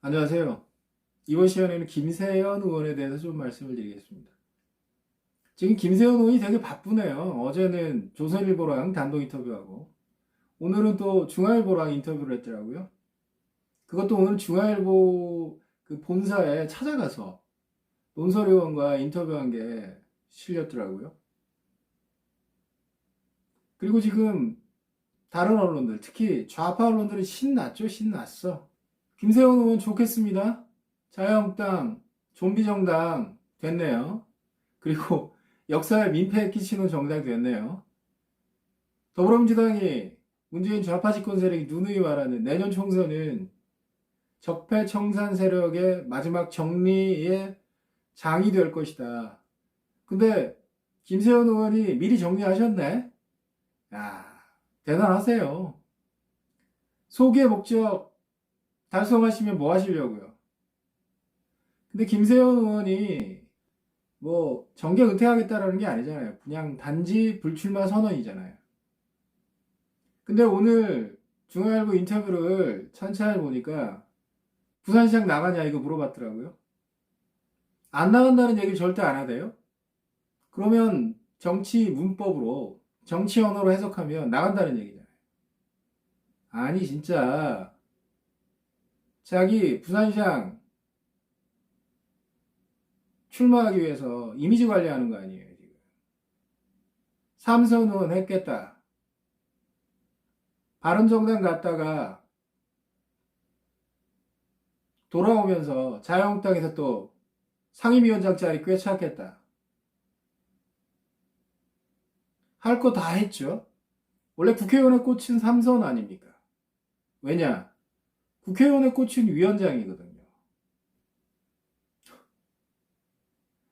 안녕하세요. 이번 시간에는 김세현 의원에 대해서 좀 말씀을 드리겠습니다. 지금 김세현 의원이 되게 바쁘네요. 어제는 조선일보랑 단독 인터뷰하고, 오늘은 또 중앙일보랑 인터뷰를 했더라고요. 그것도 오늘 중앙일보 그 본사에 찾아가서 논설 의원과 인터뷰한 게 실렸더라고요. 그리고 지금 다른 언론들, 특히 좌파 언론들이 신났죠, 신났어. 김세현 의원 좋겠습니다. 자유한국당 좀비 정당 됐네요. 그리고 역사에 민폐 끼치는 정당이 됐네요. 더불어민주당이 문재인 좌파 집권 세력이 누누이 말하는 내년 총선은 적폐청산 세력의 마지막 정리의 장이 될 것이다. 근데 김세현 의원이 미리 정리하셨네. 야, 대단하세요. 소기의 목적 달성하시면 뭐 하시려고요? 근데 김세현 의원이 뭐 정계 은퇴하겠다라는 게 아니잖아요. 그냥 단지 불출마 선언이잖아요. 근데 오늘 중앙일보 인터뷰를 찬찬히 보니까 부산시장 나가냐 이거 물어봤더라고요. 안 나간다는 얘기를 절대 안 하대요. 그러면 정치 문법으로 정치 언어로 해석하면 나간다는 얘기잖아요. 아니 진짜 자기 부산시장 출마하기 위해서 이미지 관리하는 거 아니에요, 지금. 삼선 의원 했겠다. 바른정당 갔다가 돌아오면서 자유한국당에서 또 상임위원장 자리 꿰찼겠다. 할 거 다 했죠. 원래 국회의원의 꽃은 삼선 아닙니까? 왜냐? 국회의원의 꽃은 위원장이거든요.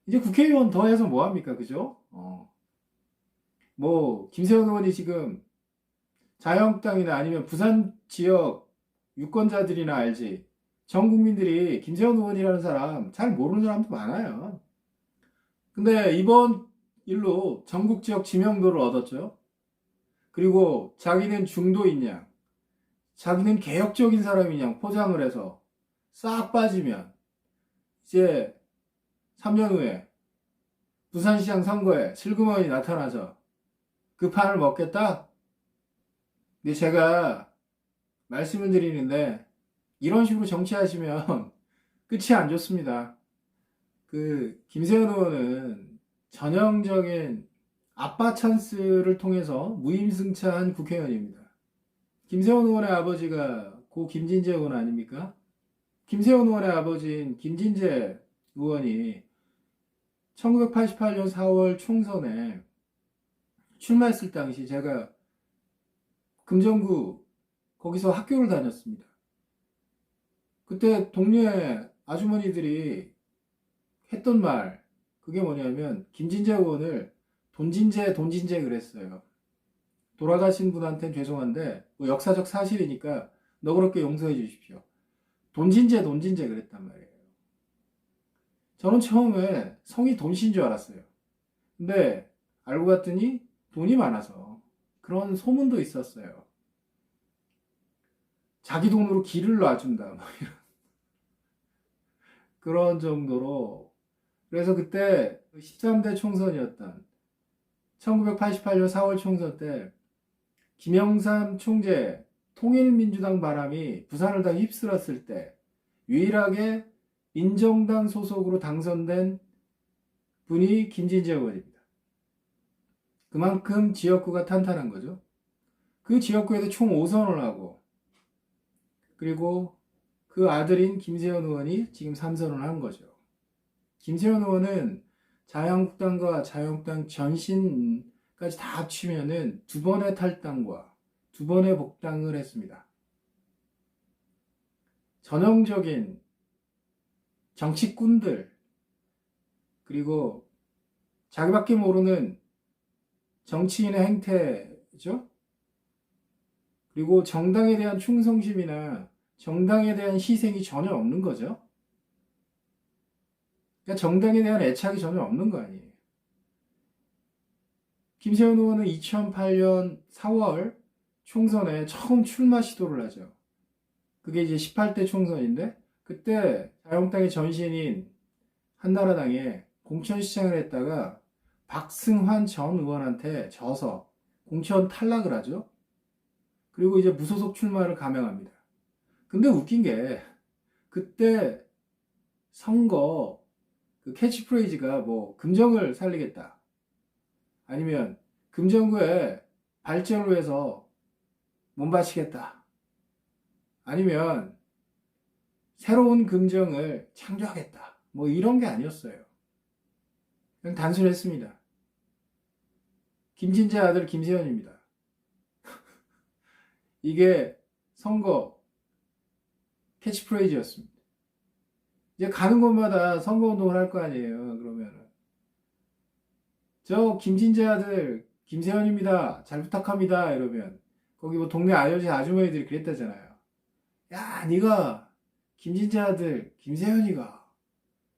이제 국회의원 더 해서 뭐합니까? 그죠? 뭐 김세현 의원이 지금 자유한국당이나 아니면 부산 지역 유권자들이나 알지. 전 국민들이 김세현 의원이라는 사람 잘 모르는 사람도 많아요. 근데 이번 일로 전국 지역 지명도를 얻었죠. 그리고 자기는 중도인 양, 자기는 개혁적인 사람인 양 포장을 해서 싹 빠지면 이제 3년 후에 부산시장 선거에 슬그머니 나타나서 그 판을 먹겠다? 근데 제가 말씀을 드리는데 이런 식으로 정치하시면 끝이 안 좋습니다. 그 김세현 의원은 전형적인 아빠 찬스를 통해서 무임승차한 국회의원입니다. 김세현 의원의 아버지가 고 김진재 의원 아닙니까? 김세현 의원의 아버지인 김진재 의원이 1988년 4월 총선에 출마했을 당시 제가 금정구 거기서 학교를 다녔습니다. 그때 동료의 아주머니들이 했던 말 그게 뭐냐면 김진재 의원을 돈진재 그랬어요. 돌아가신 분한테는 죄송한데 뭐 역사적 사실이니까 너그럽게 용서해 주십시오. 돈진재 그랬단 말이에요. 저는 처음에 성이 돈신 줄 알았어요. 근데 알고 봤더니 돈이 많아서 그런 소문도 있었어요. 자기 돈으로 길을 놔준다. 뭐 이런. 그런 정도로. 그래서 그때 13대 총선이었던 1988년 4월 총선 때 김영삼 총재 통일민주당 바람이 부산을 다 휩쓸었을 때 유일하게 민정당 소속으로 당선된 분이 김진재 의원입니다. 그만큼 지역구가 탄탄한 거죠. 그 지역구에도 총 5선을 하고 그리고 그 아들인 김세현 의원이 지금 3선을 한 거죠. 김세현 의원은 자유한국당과 자유한국당 전신까지 다 합치면은 2번의 탈당과 2번의 복당을 했습니다. 전형적인 정치꾼들 그리고 자기밖에 모르는 정치인의 행태죠. 그리고 정당에 대한 충성심이나 정당에 대한 희생이 전혀 없는 거죠. 그러니까 정당에 대한 애착이 전혀 없는 거 아니에요. 김세현 의원은 2008년 4월 총선에 처음 출마 시도를 하죠. 그게 이제 18대 총선인데 그때 자유한국당의 전신인 한나라당에 공천시장을 했다가 박승환 전 의원한테 져서 공천 탈락을 하죠. 그리고 이제 무소속 출마를 감행합니다. 근데 웃긴 게 그때 선거 그 캐치프레이즈가 뭐 금정을 살리겠다, 아니면 금정구의 발전을 위해서 몸바치겠다, 아니면 새로운 금정을 창조하겠다, 뭐 이런 게 아니었어요. 그냥 단순했습니다. 김진재 아들 김세현입니다. 이게 선거 캐치프레이즈였습니다. 이제 가는 곳마다 선거운동을 할 거 아니에요. 그러면은 저 김진재 아들 김세현입니다, 잘 부탁합니다 이러면 거기 뭐 동네 아주머니들이 그랬다잖아요. 야, 네가 김진재 아들 김세현이가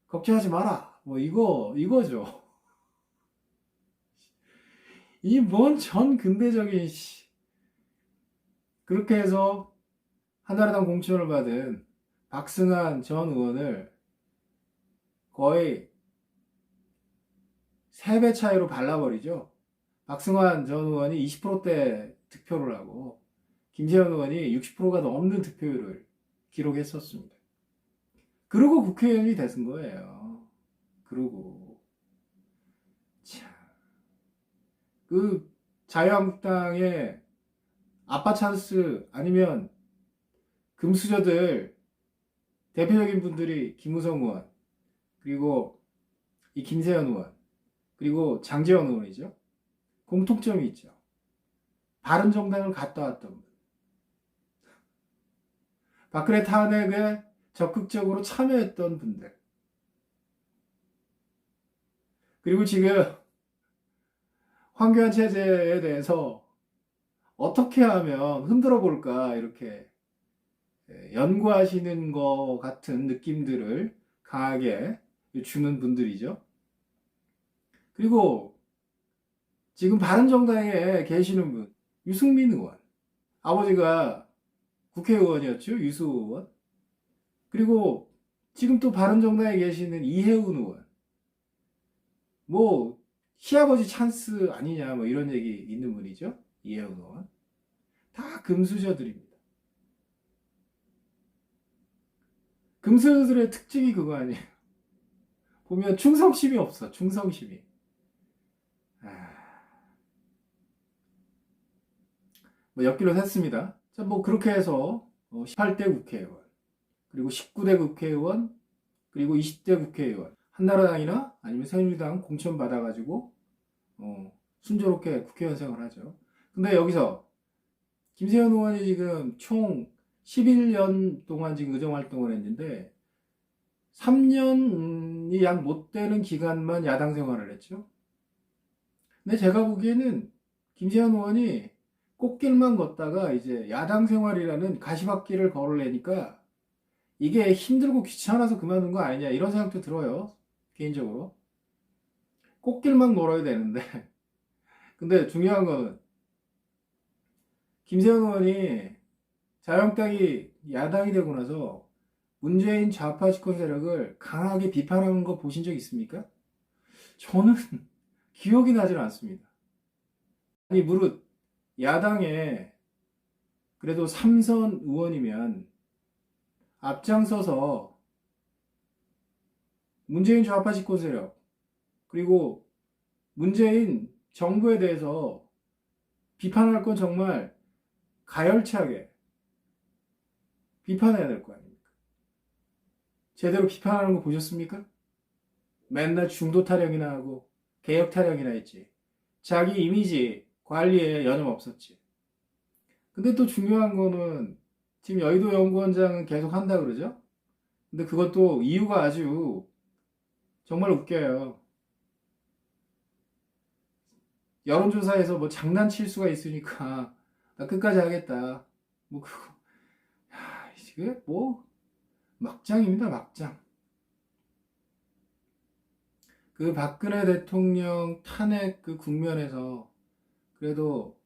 걱정하지 마라, 뭐 이거죠. 이 뭔 전 근대적인 그렇게 해서 한나라당 공천을 받은 박승환 전 의원을 거의 3배 차이로 발라버리죠. 박승환 전 의원이 20%대 득표를 하고 김세현 의원이 60%가 넘는 득표율을 기록했었습니다. 그러고 국회의원이 되신 거예요. 그러고 참, 그 자유한국당의 아빠 찬스 아니면 금수저들 대표적인 분들이 김무성 의원, 그리고 이 김세현 의원, 그리고 장제원 의원이죠. 공통점이 있죠. 바른정당을 갔다 왔던 분. 박근혜 탄핵에 적극적으로 참여했던 분들. 그리고 지금 황교안 체제에 대해서 어떻게 하면 흔들어 볼까 이렇게 연구하시는 것 같은 느낌들을 강하게 주는 분들이죠. 그리고 지금 바른정당에 계시는 분, 유승민 의원. 아버지가 국회의원이었죠, 유수 의원. 그리고 지금 또 바른정당에 계시는 이해운 의원. 뭐 시아버지 찬스 아니냐 뭐 이런 얘기 있는 분이죠, 이해운 의원. 다 금수저들입니다. 금수저들의 특징이 그거 아니에요. 보면 충성심이 없어, 충성심이. 뭐 엮기로 했습니다. 자, 뭐 그렇게 해서 18대 국회의원, 그리고 19대 국회의원, 그리고 20대 국회의원, 한나라당이나 아니면 새누리당 공천 받아가지고 순조롭게 국회의원 생활을 하죠. 근데 여기서 김세현 의원이 지금 총 11년 동안 지금 의정활동을 했는데 3년이 약 못 되는 기간만 야당 생활을 했죠. 근데 제가 보기에는 김세현 의원이 꽃길만 걷다가 이제 야당 생활이라는 가시밭길을 걸으려니까 이게 힘들고 귀찮아서 그만둔 거 아니냐 이런 생각도 들어요. 개인적으로. 꽃길만 걸어야 되는데 근데 중요한 거는 김세현 의원이 자유한국당이 야당이 되고 나서 문재인 좌파 집권 세력을 강하게 비판하는 거 보신 적 있습니까? 저는 기억이 나질 않습니다. 아니 무릇 야당에 그래도 3선 의원이면 앞장서서 문재인 좌파 집권 세력 그리고 문재인 정부에 대해서 비판할 건 정말 가열차게 비판해야 될 거 아닙니까? 제대로 비판하는 거 보셨습니까? 맨날 중도 타령이나 하고 개혁 타령이나 했지. 자기 이미지 관리에 여념 없었지. 근데 또 중요한 거는 지금 여의도 연구원장은 계속 한다 그러죠? 근데 그것도 이유가 아주 정말 웃겨요. 여론조사에서 뭐 장난칠 수가 있으니까 나 끝까지 하겠다. 뭐 그거, 야, 이게 뭐 막장입니다, 막장. 그 박근혜 대통령 탄핵 그 국면에서 그래도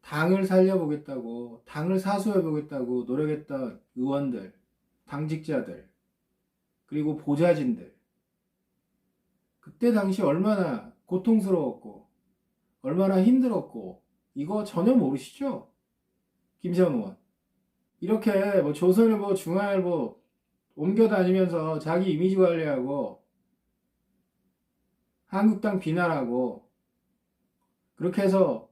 당을 살려보겠다고, 당을 사수해보겠다고 노력했던 의원들, 당직자들, 그리고 보좌진들, 그때 당시 얼마나 고통스러웠고 얼마나 힘들었고 이거 전혀 모르시죠? 김세현 의원. 이렇게 뭐 조선일보, 중앙일보 옮겨 다니면서 자기 이미지 관리하고 한국당 비난하고 그렇게 해서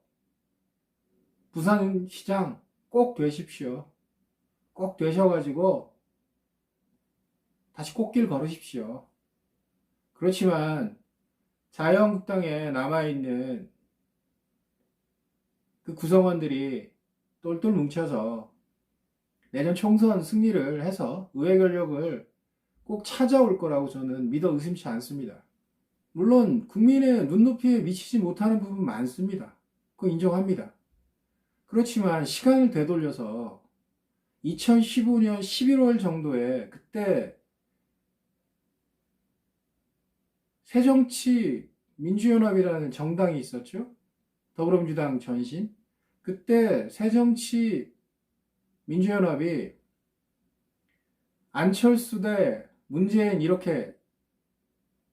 부산시장 꼭 되십시오. 꼭 되셔가지고 다시 꽃길 걸으십시오. 그렇지만 자유한국당에 남아있는 그 구성원들이 똘똘 뭉쳐서 내년 총선 승리를 해서 의회 권력을 꼭 찾아올 거라고 저는 믿어 의심치 않습니다. 물론 국민의 눈높이에 미치지 못하는 부분 많습니다. 그거 인정합니다. 그렇지만 시간을 되돌려서 2015년 11월 정도에 그때 새정치민주연합이라는 정당이 있었죠. 더불어민주당 전신. 그때 새정치민주연합이 안철수 대 문재인 이렇게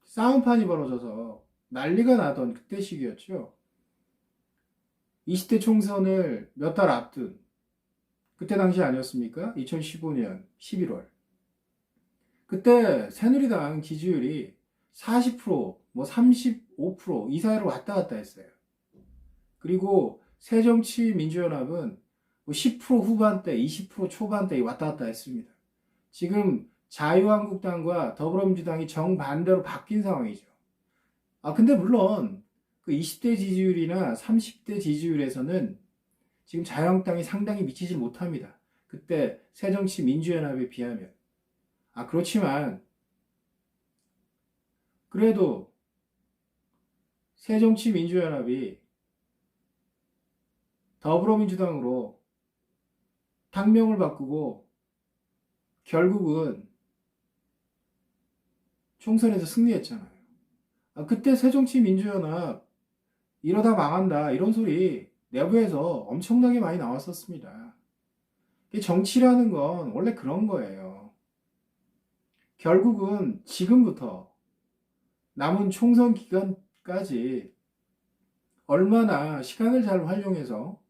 싸움판이 벌어져서 난리가 나던 그때 시기였죠. 20대 총선을 몇 달 앞둔 그때 당시 아니었습니까? 2015년 11월. 그때 새누리당 지지율이 40%, 뭐 35% 이 사이로 왔다 갔다 했어요. 그리고 새정치민주연합은 10% 후반대, 20% 초반대에 왔다 갔다 했습니다. 지금 자유한국당과 더불어민주당이 정반대로 바뀐 상황이죠. 근데 물론 그 20대 지지율이나 30대 지지율에서는 지금 자유한국당이 상당히 미치지 못합니다. 그때 새정치민주연합에 비하면. 그렇지만 그래도 새정치민주연합이 더불어민주당으로 당명을 바꾸고 결국은 총선에서 승리했잖아요. 그때 새정치민주연합 이러다 망한다 이런 소리 내부에서 엄청나게 많이 나왔었습니다. 정치라는 건 원래 그런 거예요. 결국은 지금부터 남은 총선 기간까지 얼마나 시간을 잘 활용해서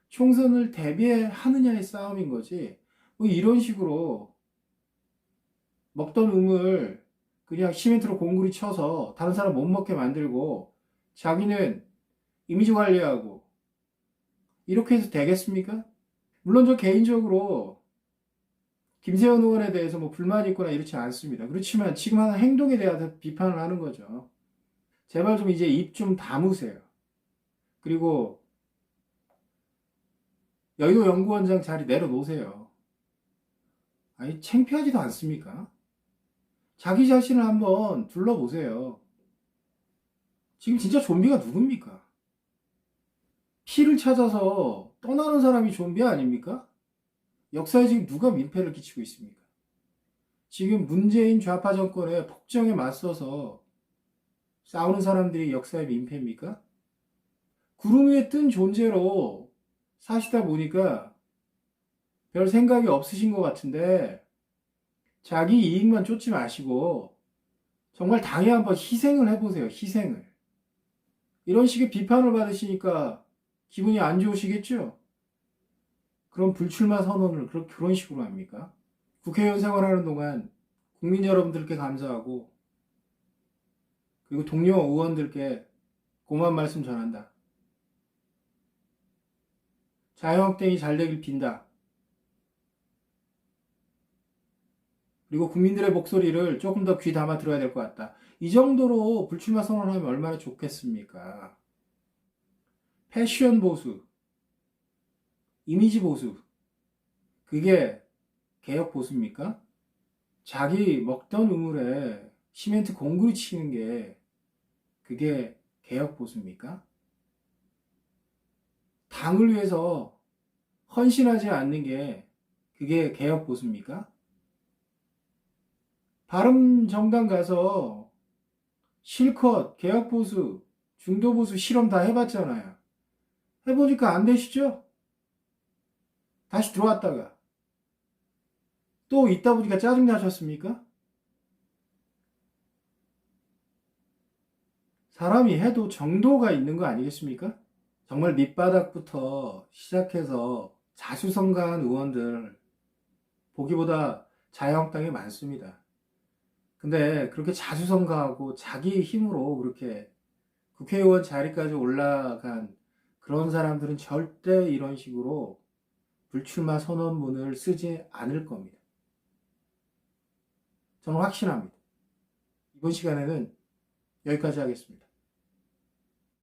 총선을 대비하느냐의 싸움인 거지, 뭐 이런 식으로 먹던 음을 그냥 시멘트로 공구리 쳐서 다른 사람 못 먹게 만들고 자기는 이미지 관리하고 이렇게 해서 되겠습니까? 물론 저 개인적으로 김세현 의원에 대해서 뭐 불만이 있거나 이렇지 않습니다. 그렇지만 지금 하는 행동에 대해서 비판을 하는 거죠. 제발 좀 이제 입 좀 다무세요. 그리고 여의도 연구원장 자리 내려놓으세요. 창피하지도 않습니까? 자기 자신을 한번 둘러보세요. 지금 진짜 좀비가 누굽니까? 피를 찾아서 떠나는 사람이 좀비 아닙니까? 역사에 지금 누가 민폐를 끼치고 있습니까? 지금 문재인 좌파 정권의 폭정에 맞서서 싸우는 사람들이 역사의 민폐입니까? 구름 위에 뜬 존재로 사시다 보니까 별 생각이 없으신 것 같은데 자기 이익만 쫓지 마시고 정말 당에 한번 희생을 해보세요. 희생을. 이런 식의 비판을 받으시니까 기분이 안 좋으시겠죠? 그럼 불출마 선언을 그런 식으로 합니까? 국회의원 생활하는 동안 국민 여러분들께 감사하고 그리고 동료 의원들께 고마운 말씀 전한다. 자유한국당이 잘 되길 빈다. 그리고 국민들의 목소리를 조금 더 귀 담아 들어야 될 것 같다. 이 정도로 불출마 선언하면 얼마나 좋겠습니까? 패션 보수, 이미지 보수, 그게 개혁 보수입니까? 자기 먹던 우물에 시멘트 공구리 치는 게 그게 개혁 보수입니까? 당을 위해서 헌신하지 않는 게 그게 개혁 보수입니까? 바른정당 가서 실컷 개혁 보수, 중도 보수 실험 다 해봤잖아요. 해보니까 안 되시죠? 다시 들어왔다가 또 있다 보니까 짜증나셨습니까? 사람이 해도 정도가 있는 거 아니겠습니까? 정말 밑바닥부터 시작해서 자수성가한 의원들 보기보다 자유한국당이 많습니다. 근데 그렇게 자수성가하고 자기 힘으로 그렇게 국회의원 자리까지 올라간 그런 사람들은 절대 이런 식으로 불출마 선언문을 쓰지 않을 겁니다. 저는 확신합니다. 이번 시간에는 여기까지 하겠습니다.